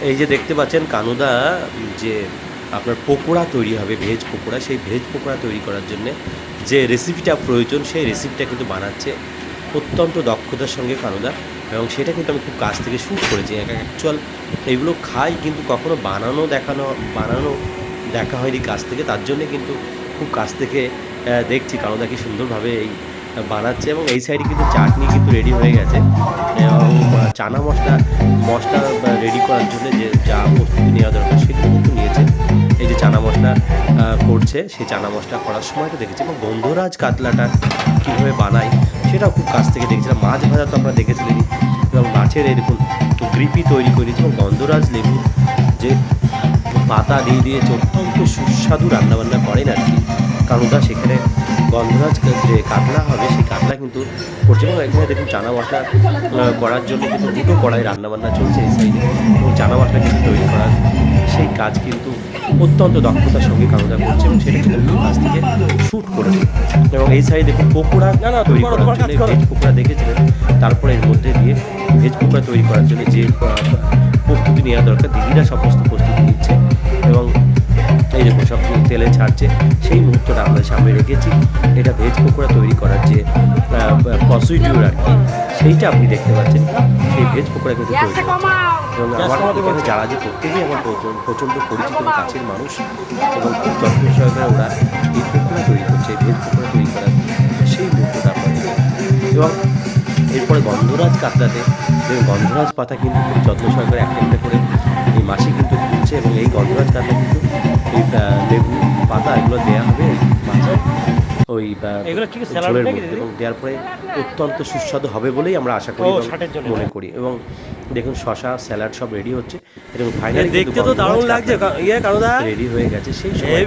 এই যে দেখতে পাচ্ছেন কানুদা যে আপনার পকোড়া তৈরি হবে, ভেজ পকোড়া, সেই ভেজ পকোড়া তৈরি করার জন্যে যে রেসিপিটা প্রয়োজন সেই রেসিপিটা কিন্তু বানাচ্ছে অত্যন্ত দক্ষতার সঙ্গে কানুদা, এবং সেটা কিন্তু আমি খুব কাছ থেকে শ্যুট করেছি। অ্যাকচুয়াল এইগুলো খাই কিন্তু কখনো বানানো দেখা হয়নি কাছ থেকে, তার জন্যে কিন্তু খুব কাছ থেকে দেখছি কানুদা কি সুন্দরভাবে এই বানাচ্ছে। এবং এই সাইডে কিন্তু চাটনি কিন্তু রেডি হয়ে গেছে, এবং চানা মশলা রেডি করার জন্য যে যা প্রস্তুতি নেওয়া দরকার সেগুলো কিন্তু নিয়েছে। এই যে চানা মশলা করছে, সেই চানা মশলা করার সময় তো দেখেছি, এবং গন্ধরাজ কাতলাটা কীভাবে বানায় সেটাও খুব কাছ থেকে দেখেছিলাম। মাছ ভাজা তো আপনারা দেখেছিলেন, এবং মাছের এই দেখুন গ্রিপি তৈরি করে দিয়েছে, এবং গন্ধরাজ লেবু যে পাতা দিয়ে দিয়েছে, অত্যন্ত সুস্বাদু রান্নাবান্না করেন আর কি কানুদা। সেখানে গন্ধরাজ যে কাতলা হবে সেই কাতলা কিন্তু করছে, এবং এখানে দেখুন চানা মশলা করার জন্য কিন্তু দুটো কড়াই রান্নাবান্না চলছে এই সাইডে, এবং চানা মশলা কিন্তু তৈরি করার সেই কাজ কিন্তু অত্যন্ত দক্ষতার সঙ্গে কানুদা করছে, এবং সেটা কিন্তু খুব কাছ থেকে শ্যুট করেছে। এবং এই সাইডে দেখুন পকোড়া তৈরি করার জন্য ভেজ পকোড়া দেখেছিলেন, তারপরে এর মধ্যে দিয়ে ভেজ পকোড়া তৈরি করার জন্য যে প্রস্তুতি নেওয়া দরকার দিদিরা সমস্ত প্রস্তুতি নিচ্ছে, এবং এই দেখুন সব তেলে ছাড়ছে, সেই মুহূর্তটা আমাদের সামনে রেখেছি। এটা ভেজ পকোড়া তৈরি করার যে প্রসিডিউর আর কি, সেইটা আপনি দেখতে পাচ্ছেন। সেই ভেজ পকোড়া কিন্তু তৈরি করছে, এবং আমার এখানে যারা যে প্রত্যেকেই আমার প্রচণ্ড পরিচিত কাছের মানুষ, এবং খুব যত্ন সহকারে ওরা এই পকোড়া তৈরি করছে, এই ভেজ পকোড়া তৈরি করার সেই মুহূর্তটা আপনাদের। এবং এরপরে গন্ধরাজ কাতলাতে গন্ধরাজ পাতা কিন্তু খুব যত্ন সহকারে একটা একটা করে এই মাসি কিন্তু তুলছে, এবং এই গন্ধরাজ কাতলা কিন্তু এই লেবু পাতা এগুলো দেওয়া হবে ওই মাছের ওই ঝোলের মধ্যে, এবং দেওয়ার পরে অত্যন্ত সুস্বাদু হবে বলেই আমরা আশা করি মনে করি। এবং দেখুন শশা স্যালাড সব রেডি হচ্ছে, এবং ফাইনালি দেখতে তো দারুণ লাগছে কানুদা, রেডি হয়ে গেছে। সেই সময়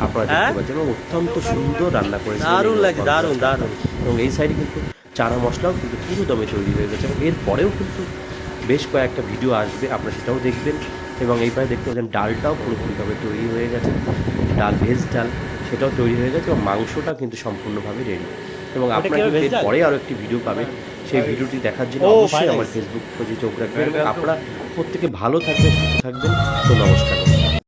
আপনারা দেখতে পাচ্ছেন, এবং অত্যন্ত সুন্দর রান্না করেছে, দারুণ লাগছে, দারুণ দারুণ। এবং এই সাইডে কিন্তু চানা মশলাও কিন্তু পুরো দমে তৈরি হয়ে গেছে, এবং এরপরেও কিন্তু বেশ কয়েকটা ভিডিও আসবে, আপনারা সেটাও দেখবেন। এবং এইভাবে দেখতে পাচ্ছেন ডালটাও পুরোপুরিভাবে তৈরি হয়ে গেছে, ডাল ভেজ ডাল সেটাও তৈরি হয়ে গেছে, এবং মাংসটা কিন্তু সম্পূর্ণভাবে রেডি। এবং আপনারা এরপরে আরও একটি ভিডিও পাবেন, সেই ভিডিওটি দেখার জন্য অবশ্যই আমার ফেসবুক পেজে চোখ রাখবেন। এবং আপনারা প্রত্যেকে ভালো থাকবেন, সুস্থ থাকবেন। তো নমস্কার।